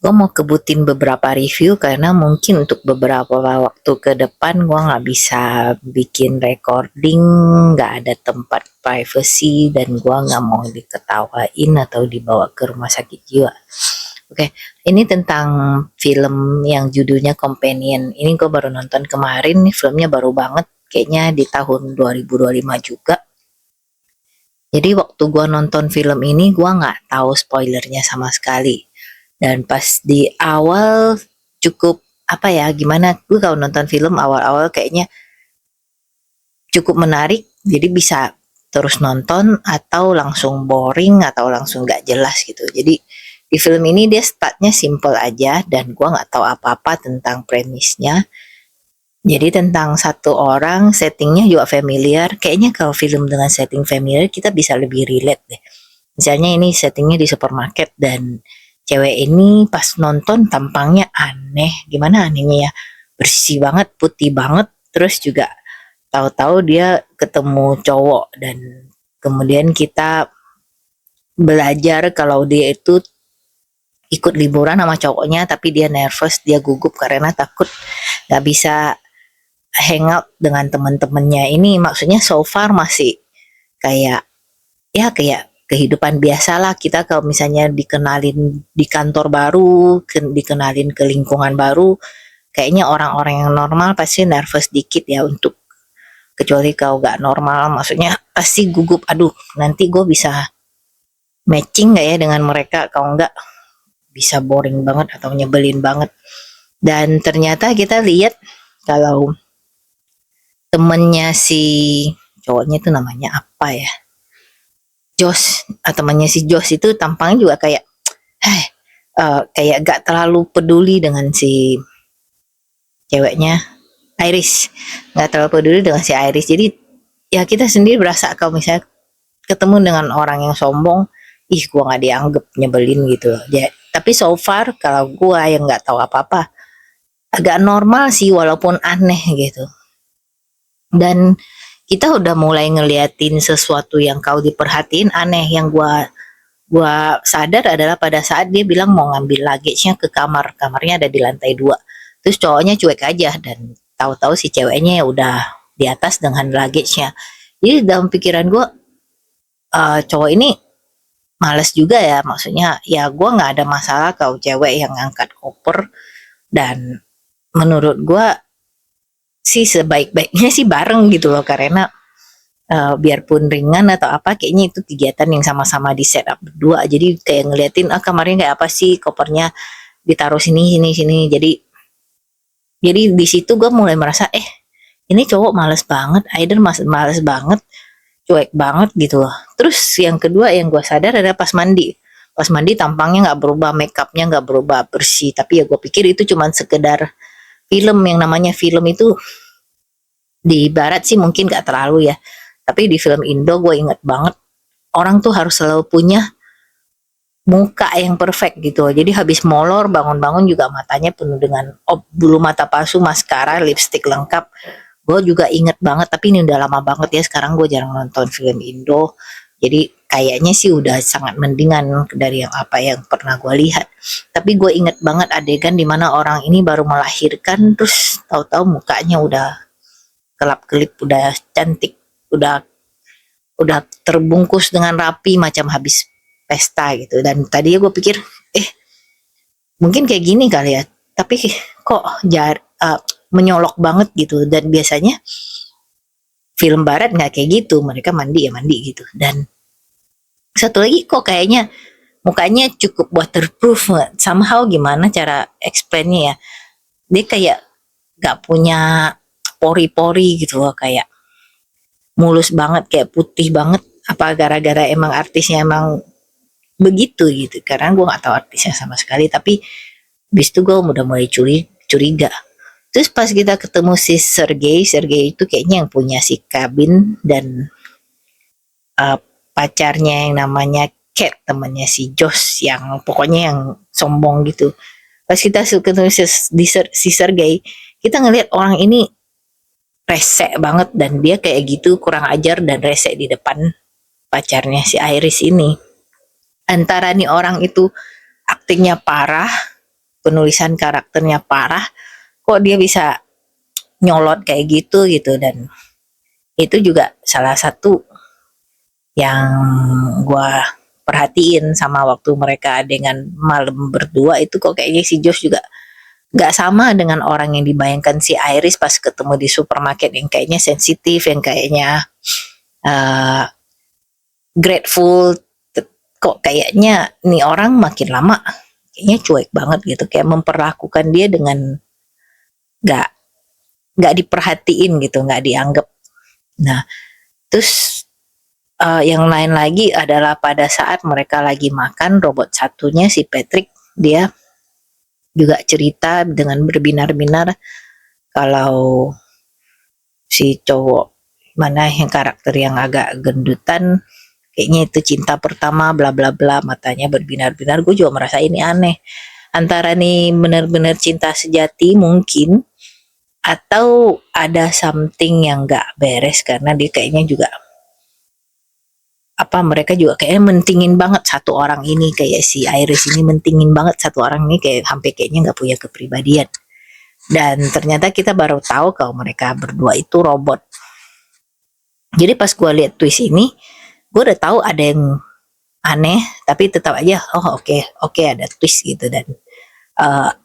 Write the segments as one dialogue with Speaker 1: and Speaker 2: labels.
Speaker 1: Gue mau kebutin beberapa review karena mungkin untuk beberapa waktu ke depan gue nggak bisa bikin recording, nggak ada tempat privacy, dan gue nggak mau diketawain atau dibawa ke rumah sakit jiwa. Oke, ini tentang film yang judulnya Companion. Ini gue baru nonton kemarin, nih filmnya baru banget, kayaknya di tahun 2025 juga. Jadi waktu gue nonton film ini gue nggak tahu spoilernya sama sekali. Dan pas di awal cukup apa ya, gimana, gue kalau nonton film awal-awal kayaknya cukup menarik, jadi bisa terus nonton atau langsung boring atau langsung gak jelas gitu. Jadi di film ini dia startnya simple aja dan gue nggak tahu apa-apa tentang premisnya. Jadi tentang satu orang, settingnya juga familiar. Kayaknya kalau film dengan setting familiar kita bisa lebih relate deh. Misalnya ini settingnya di supermarket dan cewek ini pas nonton tampangnya aneh. Gimana anehnya ya? Bersih banget, putih banget. Terus juga tahu-tahu dia ketemu cowok dan kemudian kita belajar kalau dia itu ikut liburan sama cowoknya, tapi dia nervous, dia gugup karena takut gak bisa hangout dengan teman-temannya. Ini maksudnya so far masih kayak ya kayak kehidupan biasa lah, kita kalau misalnya dikenalin di kantor baru, dikenalin ke lingkungan baru, kayaknya orang-orang yang normal pasti nervous dikit ya, untuk kecuali kau gak normal, maksudnya pasti gugup, aduh nanti gue bisa matching gak ya dengan mereka, kalau enggak bisa boring banget atau nyebelin banget. Dan ternyata kita lihat kalau temennya si cowoknya itu namanya apa ya, Josh, temannya si Josh itu tampangnya juga kayak kayak gak terlalu peduli dengan si ceweknya Iris, gak terlalu peduli dengan si Iris. Jadi ya kita sendiri berasa kalau misalnya ketemu dengan orang yang sombong, ih gue gak dianggap, nyebelin gitu loh ya. Tapi so far kalau gue yang gak tahu apa-apa agak normal sih walaupun aneh gitu. Dan kita udah mulai ngeliatin sesuatu yang kau diperhatiin aneh. Yang gua sadar adalah pada saat dia bilang mau ngambil luggage-nya ke kamarnya ada di lantai 2. Terus cowoknya cuek aja dan tahu-tahu si ceweknya ya udah di atas dengan luggage-nya. Jadi dalam pikiran gua, cowok ini males juga ya, maksudnya ya gua nggak ada masalah kalau cewek yang ngangkat koper, dan menurut gua sih sebaik-baiknya sih bareng gitu loh, karena biarpun ringan atau apa, kayaknya itu kegiatan yang sama-sama di setup berdua. Jadi kayak ngeliatin kamarnya kayak apa sih, kopernya ditaruh sini sini sini. Jadi di situ gue mulai merasa ini cowok males banget, Aidan males banget, cuek banget gitu loh. Terus yang kedua yang gue sadar adalah pas mandi. Pas mandi tampangnya nggak berubah, makeupnya nggak berubah, bersih. Tapi ya gue pikir itu cuman sekedar film, yang namanya film itu di barat sih mungkin gak terlalu ya, tapi di film Indo gue inget banget orang tuh harus selalu punya muka yang perfect gitu. Jadi habis molor bangun-bangun juga matanya penuh dengan bulu mata palsu, maskara, lipstick lengkap. Gue juga inget banget, tapi ini udah lama banget ya, sekarang gue jarang nonton film Indo. Jadi kayaknya sih udah sangat mendingan dari yang apa yang pernah gue lihat. Tapi gue inget banget adegan dimana orang ini baru melahirkan, terus tahu-tahu mukanya udah kelap-kelip, udah cantik, udah terbungkus dengan rapi macam habis pesta gitu. Dan tadi gue pikir mungkin kayak gini kali ya, tapi kok menyolok banget gitu. Dan biasanya film barat nggak kayak gitu, mereka mandi ya mandi gitu. Dan satu lagi kok kayaknya mukanya cukup waterproof somehow, gimana cara explainnya ya, dia kayak gak punya pori-pori gitu loh, kayak mulus banget, kayak putih banget. Apa gara-gara emang artisnya emang begitu gitu, karena gue nggak tahu artisnya sama sekali. Tapi bis itu gue udah mulai curiga. Terus pas kita ketemu si Sergei itu kayaknya yang punya si kabin, dan pacarnya yang namanya Cat, temannya si Josh, yang pokoknya yang sombong gitu. Pas kita ketemu si Sergei, kita ngelihat orang ini rese banget, dan dia kayak gitu kurang ajar dan rese di depan pacarnya si Iris ini. Antara nih orang itu aktingnya parah penulisan karakternya parah, kok dia bisa nyolot kayak gitu gitu. Dan itu juga salah satu yang gua perhatiin sama waktu mereka dengan malam berdua itu, kok kayaknya si Josh juga nggak sama dengan orang yang dibayangkan si Iris pas ketemu di supermarket, yang kayaknya sensitif, yang kayaknya uh, grateful. Kok kayaknya nih orang makin lama kayaknya cuek banget gitu, kayak memperlakukan dia dengan nggak nggak diperhatiin gitu, nggak dianggap. Nah, terus yang lain lagi adalah pada saat mereka lagi makan, robot satunya si Patrick, dia juga cerita dengan berbinar-binar kalau si cowok mana yang karakter yang agak gendutan kayaknya itu cinta pertama, bla bla bla, matanya berbinar-binar. Gue juga merasa ini aneh, antara nih benar-benar cinta sejati mungkin, atau ada something yang gak beres, karena dia kayaknya juga apa, mereka juga kayaknya mentingin banget satu orang ini, kayak si Iris ini mentingin banget satu orang ini, kayak sampai kayaknya nggak punya kepribadian. Dan ternyata kita baru tahu kalau mereka berdua itu robot. Jadi pas gue lihat twist ini, gue udah tahu ada yang aneh, tapi tetap aja oke, ada twist gitu. Dan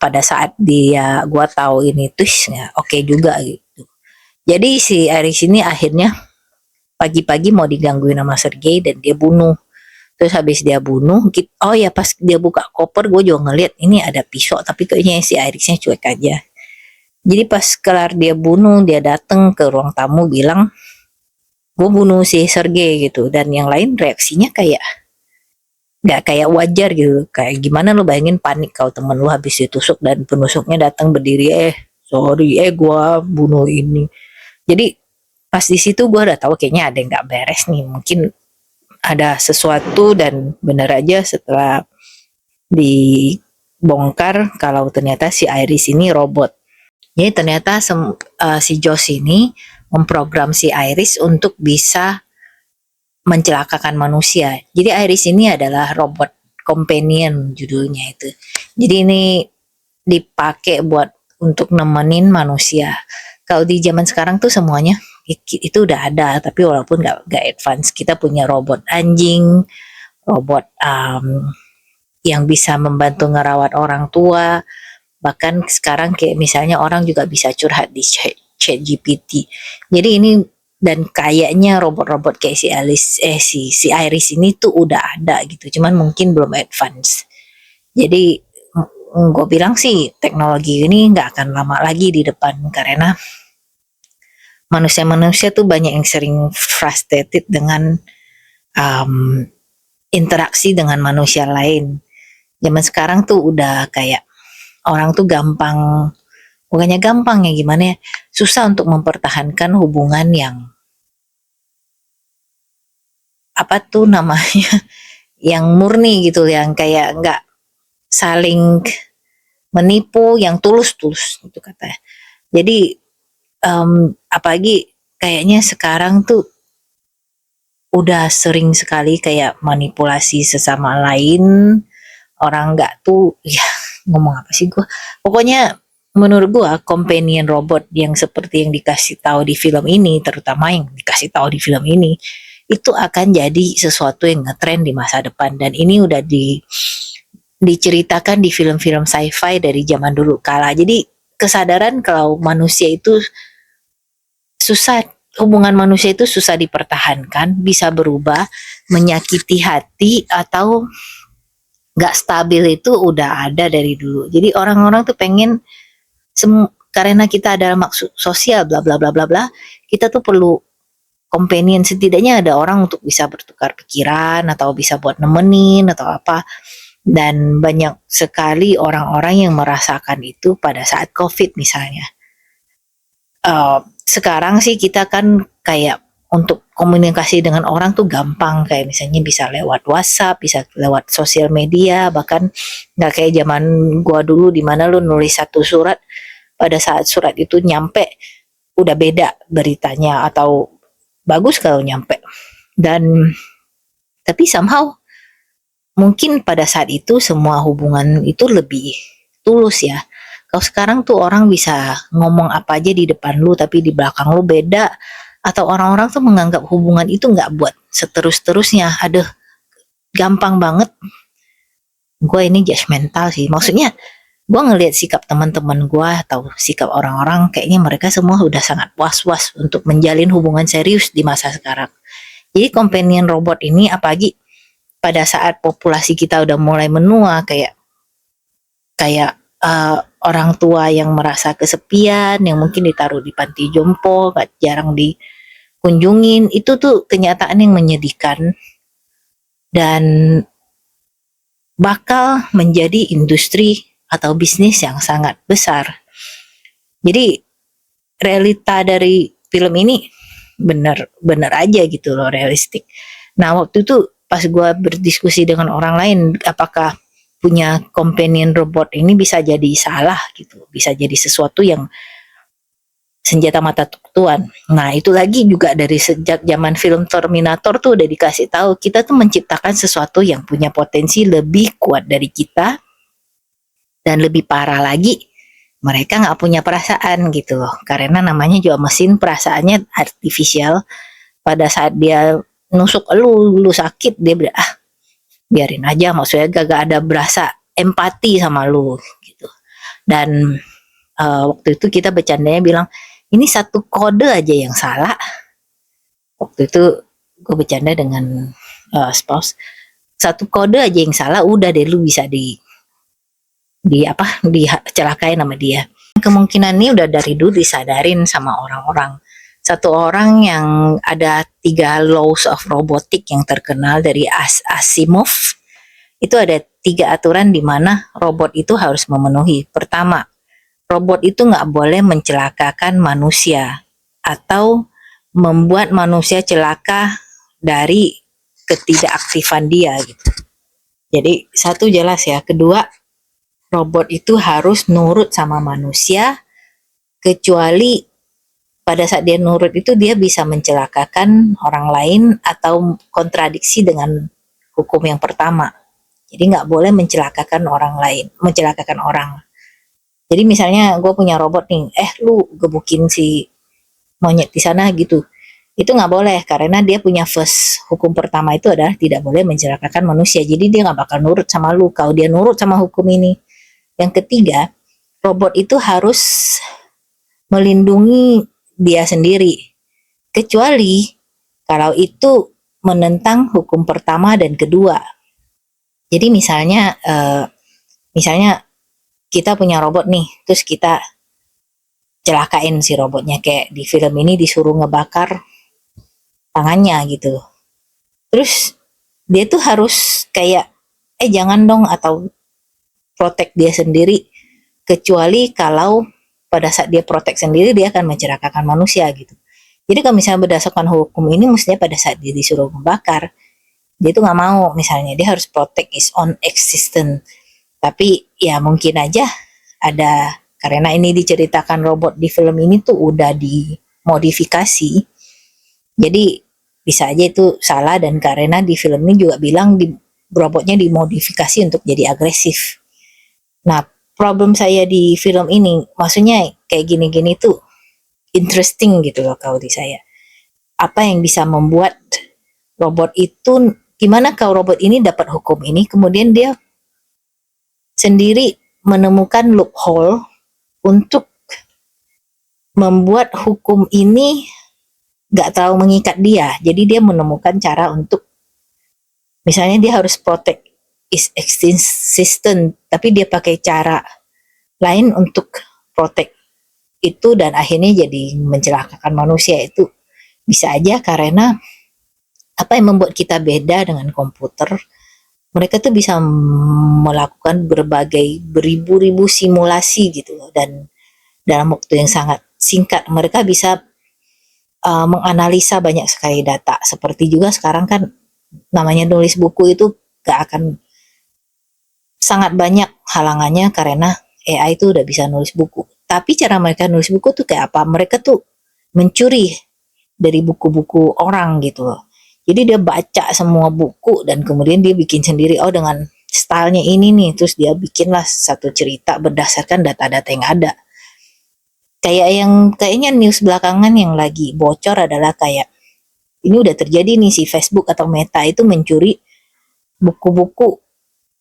Speaker 1: pada saat dia gue tahu ini twistnya, oke juga gitu. Jadi si Iris ini akhirnya pagi-pagi mau digangguin sama Sergei dan dia bunuh. Terus habis dia bunuh, oh ya pas dia buka koper gue juga ngeliat ini ada pisau, tapi kayaknya si Irisnya cuek aja. Jadi pas kelar dia bunuh, dia dateng ke ruang tamu bilang, gue bunuh si Sergei gitu. Dan yang lain reaksinya kayak nggak kayak wajar gitu. Kayak gimana lu bayangin panik kalau temen lu habis ditusuk dan penusuknya datang berdiri, sorry, gue bunuh ini. Jadi pas di situ gue udah tahu kayaknya ada yang nggak beres nih, mungkin ada sesuatu. Dan benar aja setelah dibongkar kalau ternyata si Iris ini robot. Jadi ternyata si Josh ini memprogram si Iris untuk bisa mencelakakan manusia. Jadi Iris ini adalah robot companion judulnya itu. Jadi ini dipakai buat untuk nemenin manusia. Kalau di zaman sekarang tuh semuanya itu udah ada, tapi walaupun nggak advance, kita punya robot anjing, robot yang bisa membantu ngerawat orang tua. Bahkan sekarang kayak misalnya orang juga bisa curhat di chat GPT. Jadi ini, dan kayaknya robot-robot kayak si Iris ini tuh udah ada gitu, cuman mungkin belum advance. Jadi gue bilang sih teknologi ini nggak akan lama lagi di depan, karena manusia-manusia tuh banyak yang sering frustrated dengan interaksi dengan manusia lain. Zaman sekarang tuh udah kayak orang tuh gampang, bukannya gampang ya gimana ya, susah untuk mempertahankan hubungan yang apa tuh namanya, yang murni gitu, yang kayak nggak saling menipu, yang tulus-tulus itu katanya. Jadi apalagi kayaknya sekarang tuh udah sering sekali kayak manipulasi sesama lain. Orang nggak tuh ya, ngomong apa sih gue, pokoknya menurut gue companion robot yang seperti yang dikasih tahu di film ini, terutama yang dikasih tahu di film ini, itu akan jadi sesuatu yang ngetrend di masa depan. Dan ini udah diceritakan di film-film sci-fi dari zaman dulu kala. Jadi kesadaran kalau manusia itu susah, hubungan manusia itu susah dipertahankan, bisa berubah, menyakiti hati atau gak stabil, itu udah ada dari dulu. Jadi orang-orang tuh pengen karena kita adalah maksud sosial, bla bla bla bla bla, kita tuh perlu companion, setidaknya ada orang untuk bisa bertukar pikiran atau bisa buat nemenin atau apa. Dan banyak sekali orang-orang yang merasakan itu pada saat COVID misalnya. Sekarang sih kita kan kayak untuk komunikasi dengan orang tuh gampang, kayak misalnya bisa lewat WhatsApp, bisa lewat sosial media, bahkan nggak kayak zaman gua dulu di mana lu nulis satu surat, pada saat surat itu nyampe udah beda beritanya, atau bagus kalau nyampe. Dan tapi somehow mungkin pada saat itu semua hubungan itu lebih tulus ya. Kalau sekarang tuh orang bisa ngomong apa aja di depan lu tapi di belakang lu beda, atau orang-orang tuh menganggap hubungan itu nggak buat seterus-terusnya. Aduh, gampang banget. Gue ini judgmental sih. Maksudnya gue ngelihat sikap teman-teman gue atau sikap orang-orang, kayaknya mereka semua udah sangat was-was untuk menjalin hubungan serius di masa sekarang. Jadi companion robot ini, apalagi pada saat populasi kita udah mulai menua, kayak kayak orang tua yang merasa kesepian, yang mungkin ditaruh di panti jompo, gak jarang dikunjungin, itu tuh kenyataan yang menyedihkan dan bakal menjadi industri atau bisnis yang sangat besar. Jadi realita dari film ini bener-bener aja gitu loh, realistik. Nah waktu itu pas gue berdiskusi dengan orang lain, apakah punya companion robot ini bisa jadi salah gitu, bisa jadi sesuatu yang senjata mata tuan. Nah itu lagi juga dari sejak zaman film Terminator tuh udah dikasih tahu, kita tuh menciptakan sesuatu yang punya potensi lebih kuat dari kita, dan lebih parah lagi mereka nggak punya perasaan gitu loh, karena namanya juga mesin, perasaannya artifisial. Pada saat dia nusuk lu sakit, dia bilang biarin aja, maksudnya gak ada berasa empati sama lu gitu. Dan waktu itu kita bercandanya bilang, ini satu kode aja yang salah. Waktu itu gue bercanda dengan spouse, satu kode aja yang salah udah deh lu bisa dicelakai nama dia. Kemungkinan ini udah dari dulu disadarin sama orang-orang. Satu orang yang ada 3 laws of robotic yang terkenal dari Asimov, itu ada 3 aturan di mana robot itu harus memenuhi. Pertama, robot itu nggak boleh mencelakakan manusia atau membuat manusia celaka dari ketidakaktifan dia gitu. Jadi satu jelas ya. Kedua, robot itu harus nurut sama manusia, kecuali pada saat dia nurut itu dia bisa mencelakakan orang lain atau kontradiksi dengan hukum yang pertama. Jadi nggak boleh mencelakakan orang lain, mencelakakan orang. Jadi misalnya gue punya robot nih, lu gebukin si monyet di sana gitu, itu nggak boleh karena dia punya first hukum pertama itu adalah tidak boleh mencelakakan manusia. Jadi dia nggak bakal nurut sama lu kalau dia nurut sama hukum ini. Yang ketiga, robot itu harus melindungi dia sendiri, kecuali kalau itu menentang hukum pertama dan kedua. Jadi misalnya kita punya robot nih, terus kita celakain si robotnya, kayak di film ini disuruh ngebakar tangannya gitu. Terus dia tuh harus kayak jangan dong, atau protect dia sendiri, kecuali kalau pada saat dia protect sendiri dia akan mencelakakan manusia gitu. Jadi kalau misalnya berdasarkan hukum ini, mestinya pada saat dia disuruh membakar, dia tuh nggak mau, misalnya dia harus protect his own existence. Tapi ya mungkin aja ada, karena ini diceritakan robot di film ini tuh udah dimodifikasi, jadi bisa aja itu salah. Dan karena di film ini juga bilang robotnya dimodifikasi untuk jadi agresif. Nah, problem saya di film ini, maksudnya kayak gini-gini tuh interesting gitu loh kalau di saya. Apa yang bisa membuat robot itu, gimana kalau robot ini dapat hukum ini, kemudian dia sendiri menemukan loophole untuk membuat hukum ini gak terlalu mengikat dia. Jadi dia menemukan cara untuk, misalnya dia harus protect is existence, tapi dia pakai cara lain untuk protect itu, dan akhirnya jadi mencelakakan manusia. Itu bisa aja karena apa yang membuat kita beda dengan komputer, mereka tuh bisa melakukan berbagai beribu-ribu simulasi gitu loh, dan dalam waktu yang sangat singkat mereka bisa menganalisa banyak sekali data. Seperti juga sekarang kan namanya nulis buku itu gak akan, sangat banyak halangannya karena AI itu udah bisa nulis buku. Tapi cara mereka nulis buku tuh kayak apa? Mereka tuh mencuri dari buku-buku orang gitu loh. Jadi dia baca semua buku dan kemudian dia bikin sendiri. Oh, dengan stylenya ini nih, terus dia bikinlah satu cerita berdasarkan data-data yang ada. Kayak yang kayaknya news belakangan yang lagi bocor adalah kayak ini udah terjadi nih, si Facebook atau Meta itu mencuri buku-buku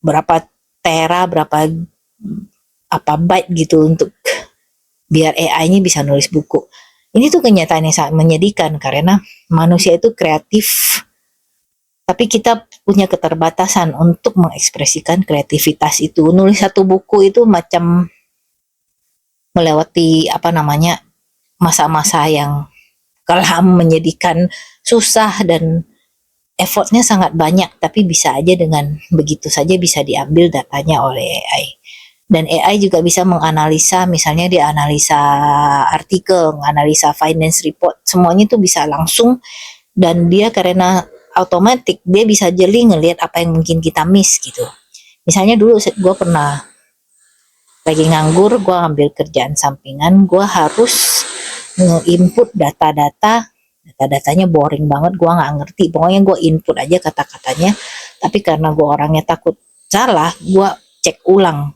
Speaker 1: berapa tera, berapa apa byte gitu untuk biar AI-nya bisa nulis buku. Ini tuh kenyataan yang sangat menyedihkan karena manusia itu kreatif, tapi kita punya keterbatasan untuk mengekspresikan kreativitas itu. Nulis satu buku itu macam melewati apa namanya masa-masa yang kelam, menyedihkan, susah, dan effortnya sangat banyak, tapi bisa aja dengan begitu saja bisa diambil datanya oleh AI. Dan AI juga bisa menganalisa, misalnya dia analisa artikel, menganalisa finance report, semuanya itu bisa langsung, dan dia karena otomatis dia bisa jeli ngelihat apa yang mungkin kita miss gitu. Misalnya dulu gue pernah lagi nganggur, gue ambil kerjaan sampingan, gue harus nge-input data-datanya boring banget, gue nggak ngerti, pokoknya gue input aja kata-katanya, tapi karena gue orangnya takut salah, gue cek ulang,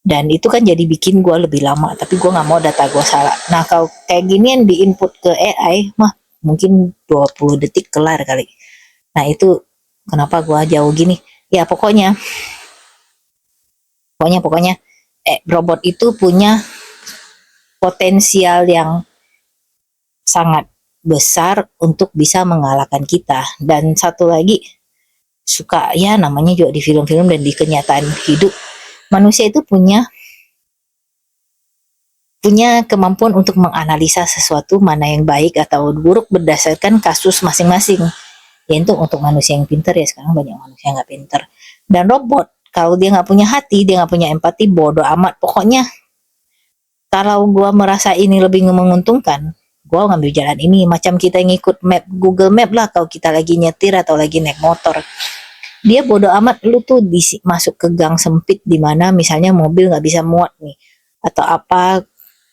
Speaker 1: dan itu kan jadi bikin gue lebih lama, tapi gue nggak mau data gue salah. Nah kalau kayak gini yang di input ke AI mah mungkin 20 detik kelar kali. Nah itu kenapa gue jauh gini ya. Pokoknya robot itu punya potensial yang sangat besar untuk bisa mengalahkan kita. Dan satu lagi, suka ya namanya juga di film-film dan di kenyataan hidup, manusia itu punya kemampuan untuk menganalisa sesuatu mana yang baik atau buruk berdasarkan kasus masing-masing. Ya itu untuk manusia yang pintar, ya sekarang banyak manusia yang nggak pintar. Dan robot, kalau dia nggak punya hati, dia nggak punya empati, bodoh amat. Pokoknya kalau gue merasa ini lebih menguntungkan, gue ngambil jalan ini. Macam kita ngikut map, Google Map lah, kalau kita lagi nyetir atau lagi naik motor. Dia bodoh amat, lu tuh masuk ke gang sempit di mana misalnya mobil nggak bisa muat nih, atau apa.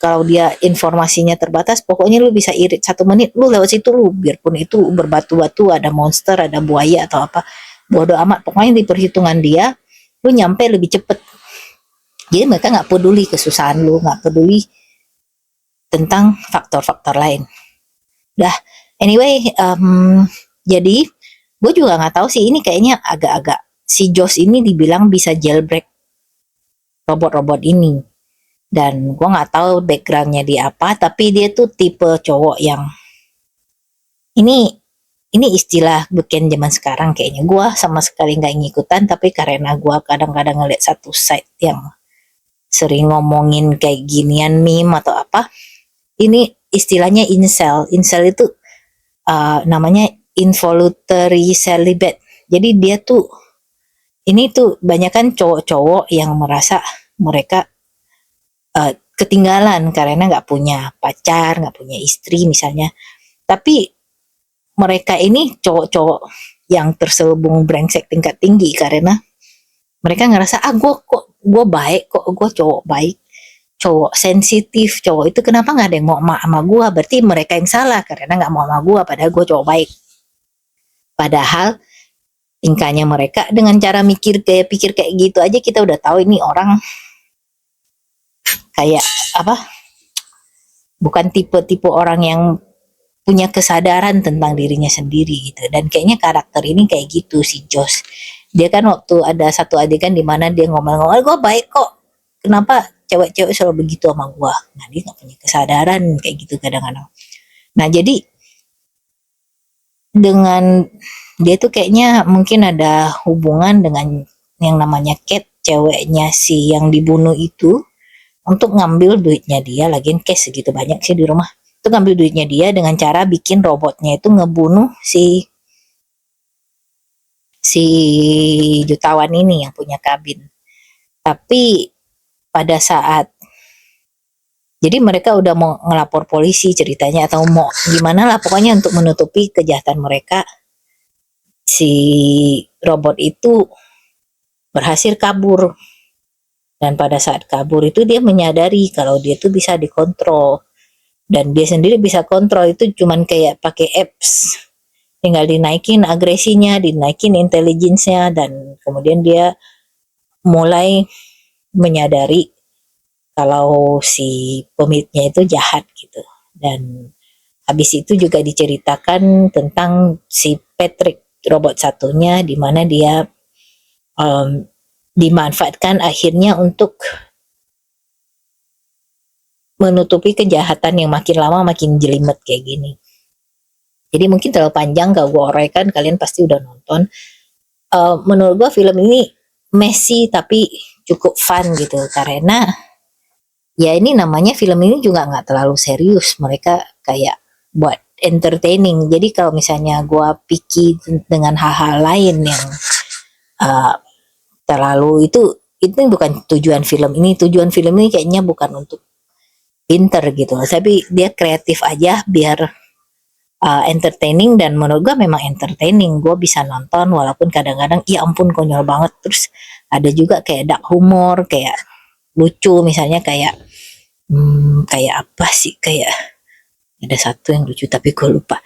Speaker 1: Kalau dia informasinya terbatas, pokoknya lu bisa irit 1 menit, lu lewat situ, lu biarpun itu berbatu-batu, ada monster, ada buaya atau apa, bodoh amat. Pokoknya di perhitungan dia, lu nyampe lebih cepet. Jadi mereka nggak peduli kesusahan lu, nggak peduli tentang faktor-faktor lain. Dah, anyway, jadi gue juga nggak tahu sih, ini kayaknya agak-agak si Josh ini dibilang bisa jailbreak robot-robot ini. Dan gue nggak tahu backgroundnya dia apa, tapi dia tuh tipe cowok yang ini istilah beken zaman sekarang, kayaknya gue sama sekali nggak ngikutan, tapi karena gue kadang-kadang ngeliat satu site yang sering ngomongin kayak ginian, meme atau apa, ini istilahnya incel. Incel itu namanya involuntary celibate. Jadi dia tuh ini tuh banyak kan cowok-cowok yang merasa mereka ketinggalan karena nggak punya pacar, nggak punya istri misalnya. Tapi mereka ini cowok-cowok yang terselubung brengsek tingkat tinggi karena mereka ngerasa gue baik kok, gue cowok baik, cowok sensitif, cowok itu kenapa nggak ada yang mau sama gue, berarti mereka yang salah karena nggak mau sama gue, padahal gue cowok baik. Padahal tingkahnya mereka dengan cara pikir kayak gitu aja kita udah tahu ini orang kayak apa, bukan tipe-tipe orang yang punya kesadaran tentang dirinya sendiri gitu. Dan kayaknya karakter ini kayak gitu si Josh. Dia kan waktu ada satu adegan di mana dia ngomong-ngomong, gue baik kok, kenapa cewek-cewek selalu begitu sama gue. Nah dia gak punya kesadaran kayak gitu kadang-kadang. Nah jadi dengan dia tuh kayaknya mungkin ada hubungan dengan yang namanya Kate, ceweknya si yang dibunuh itu, untuk ngambil duitnya dia. Lagian cash segitu banyak sih di rumah, itu ngambil duitnya dia dengan cara bikin robotnya itu ngebunuh si jutawan ini yang punya kabin. Tapi pada saat jadi mereka udah mau ngelapor polisi ceritanya atau mau gimana lah, pokoknya untuk menutupi kejahatan mereka, si robot itu berhasil kabur. Dan pada saat kabur itu dia menyadari kalau dia tuh bisa dikontrol, dan dia sendiri bisa kontrol itu cuman kayak pakai apps, tinggal dinaikin agresinya, dinaikin intelligence-nya, dan kemudian dia mulai menyadari kalau si pemiliknya itu jahat gitu. Dan habis itu juga diceritakan tentang si Patrick robot satunya, di mana dia dimanfaatkan akhirnya untuk menutupi kejahatan yang makin lama makin jelimet kayak gini. Jadi mungkin terlalu panjang kalau gue uraikan, kalian pasti udah nonton. Menurut gue film ini messy tapi cukup fun gitu, karena ya ini namanya film ini juga nggak terlalu serius, mereka kayak buat entertaining. Jadi kalau misalnya gue picky dengan hal-hal lain yang uh, terlalu itu bukan tujuan film ini. Tujuan film ini kayaknya bukan untuk pinter gitu, tapi dia kreatif aja biar entertaining, dan menurut gue memang entertaining. Gue bisa nonton walaupun kadang-kadang ya ampun konyol banget. Terus ada juga kayak dark humor, kayak lucu, misalnya kayak kayak apa sih, kayak ada satu yang lucu tapi gue lupa.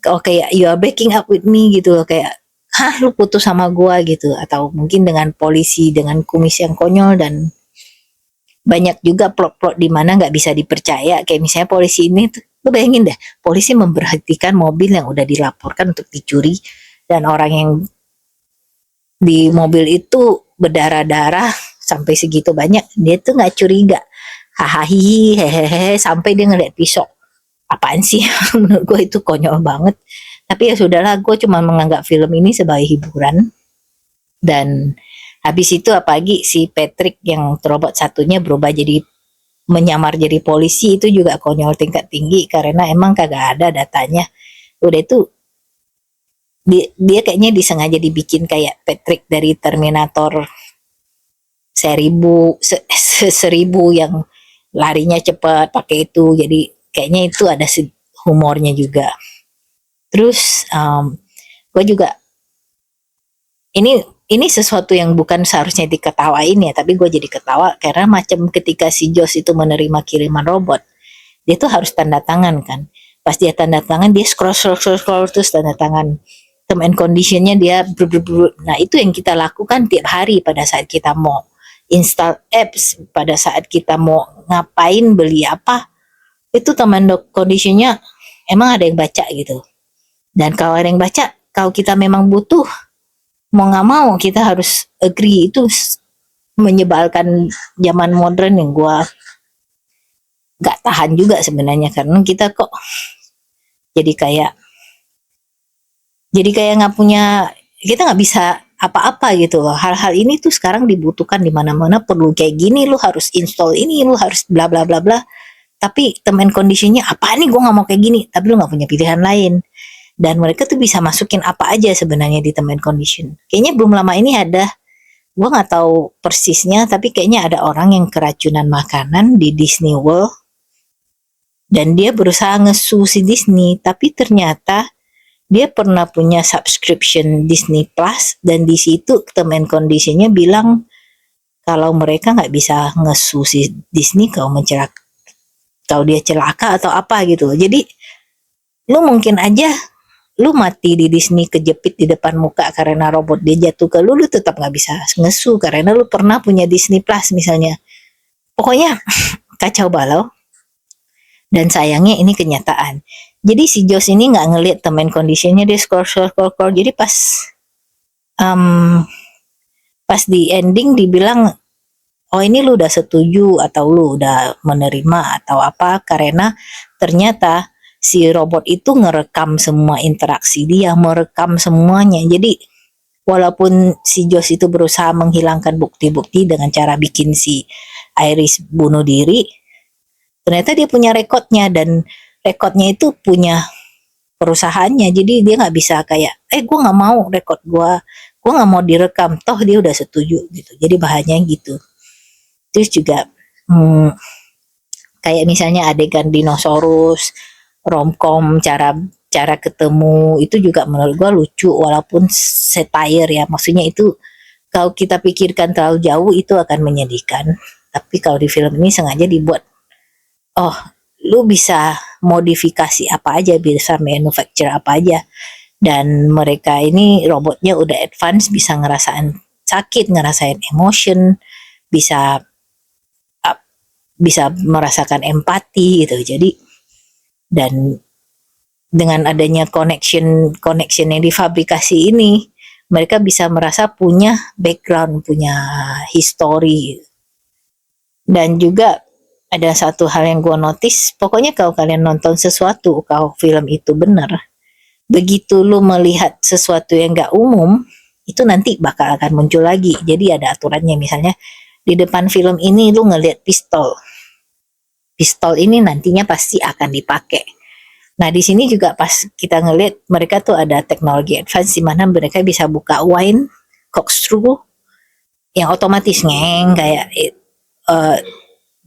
Speaker 1: Oh, kayak you are breaking up with me gitu loh, kayak hah lu putus sama gue gitu. Atau mungkin dengan polisi dengan kumis yang konyol, dan banyak juga plot-plot di mana nggak bisa dipercaya. Kayak misalnya polisi ini tuh, lu bayangin deh, polisi memberhentikan mobil yang udah dilaporkan untuk dicuri, dan orang yang di mobil itu berdarah-darah sampai segitu banyak, dia tuh nggak curiga, hahaha hehehe, sampai dia ngeliat pisau. Apaan sih? Menurut gue itu konyol banget. Tapi ya sudahlah, gue cuma menganggap film ini sebagai hiburan. Dan habis itu apalagi si Patrick yang robot satunya berubah jadi menyamar jadi polisi, itu juga konyol tingkat tinggi, karena emang kagak ada datanya. Udah itu dia kayaknya disengaja dibikin kayak Patrick dari Terminator seribu yang larinya cepat pakai itu. Jadi kayaknya itu ada humornya juga. Terus gue juga ini sesuatu yang bukan seharusnya diketawain ya, tapi gue jadi ketawa karena macam ketika si Josh itu menerima kiriman robot, dia tuh harus tanda tangan kan. Pas dia tanda tangan, dia scroll terus tanda tangan. Term and conditionnya dia nah itu yang kita lakukan tiap hari pada saat kita mau install apps, pada saat kita mau ngapain, beli apa, itu term and conditionnya emang ada yang baca gitu. Dan kalau ada yang baca, kalau kita memang butuh, mau nggak mau kita harus agree. Itu menyebalkan zaman modern yang gue nggak tahan juga sebenarnya, karena kita kok jadi kayak nggak punya, kita nggak bisa apa-apa gitu loh. Hal-hal ini tuh sekarang dibutuhkan di mana-mana, perlu kayak gini, lu harus install ini, lu harus bla bla bla bla. Tapi term and conditionnya apa nih, gue nggak mau kayak gini, tapi lu nggak punya pilihan lain. Dan mereka tuh bisa masukin apa aja sebenarnya di term and condition. Kayaknya belum lama ini ada, gue nggak tahu persisnya, tapi kayaknya ada orang yang keracunan makanan di Disney World, dan dia berusaha ngesu si Disney, tapi ternyata dia pernah punya subscription Disney Plus, dan di situ term and conditionnya bilang kalau mereka nggak bisa ngesu si Disney kalau dia celaka atau apa gitu. Jadi lu mungkin aja lu mati di Disney, kejepit di depan muka karena robot dia jatuh ke lu tetap nggak bisa ngesu karena lu pernah punya Disney Plus misalnya. Pokoknya kacau balau. Dan sayangnya ini kenyataan. Jadi si Josh ini nggak ngelihat term and conditionnya, dia scroll. Jadi pas di ending dibilang, oh ini lu udah setuju atau lu udah menerima atau apa, karena ternyata si robot itu ngerekam semua interaksi dia, merekam semuanya. Jadi walaupun si Josh itu berusaha menghilangkan bukti-bukti dengan cara bikin si Iris bunuh diri, ternyata dia punya rekodnya, dan rekodnya itu punya perusahaannya. Jadi dia nggak bisa kayak, gue nggak mau rekod gue nggak mau direkam, toh dia udah setuju gitu. Jadi bahannya gitu. Terus juga kayak misalnya adegan dinosaurus, romcom, cara ketemu itu juga menurut gue lucu, walaupun satire ya. Maksudnya itu kalau kita pikirkan terlalu jauh itu akan menyedihkan. Tapi kalau di film ini sengaja dibuat, oh lu bisa modifikasi apa aja, bisa manufacture apa aja. Dan mereka ini robotnya udah advance, bisa ngerasain sakit, ngerasain emotion, bisa bisa merasakan empati gitu. Jadi dan dengan adanya connection yang difabrikasi ini, mereka bisa merasa punya background, punya history. Dan juga ada satu hal yang gue notice, pokoknya kalau kalian nonton sesuatu, kalau film itu benar, begitu lu melihat sesuatu yang gak umum, itu nanti bakal akan muncul lagi. Jadi ada aturannya, misalnya di depan film ini lu ngelihat pistol. Pistol ini nantinya pasti akan dipakai. Nah di sini juga pas kita ngelihat mereka tuh ada teknologi advance di mana mereka bisa buka wine corkscrew yang otomatis kayak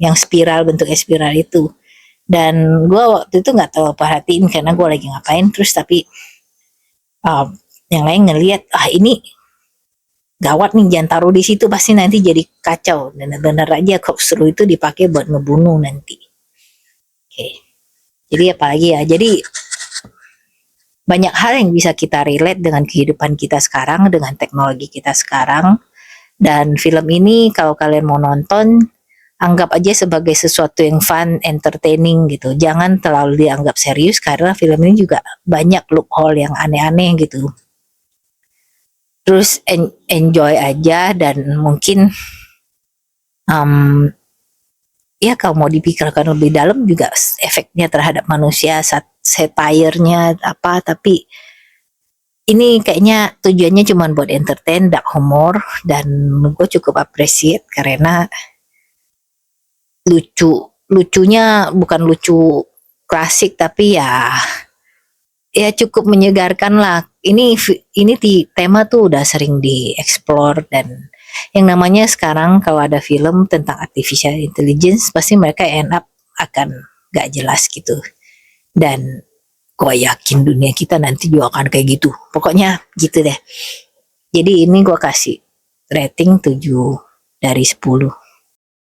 Speaker 1: yang spiral, bentuknya spiral itu. Dan gue waktu itu nggak terlalu perhatiin karena gue lagi ngapain, terus tapi yang lain ngelihat ini gawat nih, jangan taruh di situ, pasti nanti jadi kacau. Dan benar aja corkscrew itu dipakai buat ngebunuh nanti. Oke. Jadi apalagi ya, jadi banyak hal yang bisa kita relate dengan kehidupan kita sekarang, dengan teknologi kita sekarang. Dan film ini kalau kalian mau nonton, anggap aja sebagai sesuatu yang fun, entertaining gitu. Jangan terlalu dianggap serius karena film ini juga banyak loophole yang aneh-aneh gitu. Terus enjoy aja, dan mungkin ya kalau mau dipikirkan lebih dalam juga efeknya terhadap manusia, satire-nya apa, tapi ini kayaknya tujuannya cuma buat entertain, dark humor, dan gue cukup appreciate karena lucunya bukan lucu klasik, tapi ya cukup menyegarkan lah. Ini tema tuh udah sering dieksplor, dan yang namanya sekarang kalau ada film tentang artificial intelligence pasti mereka end up akan gak jelas gitu. Dan gue yakin dunia kita nanti juga akan kayak gitu. Pokoknya gitu deh. Jadi ini gue kasih rating 7 dari 10.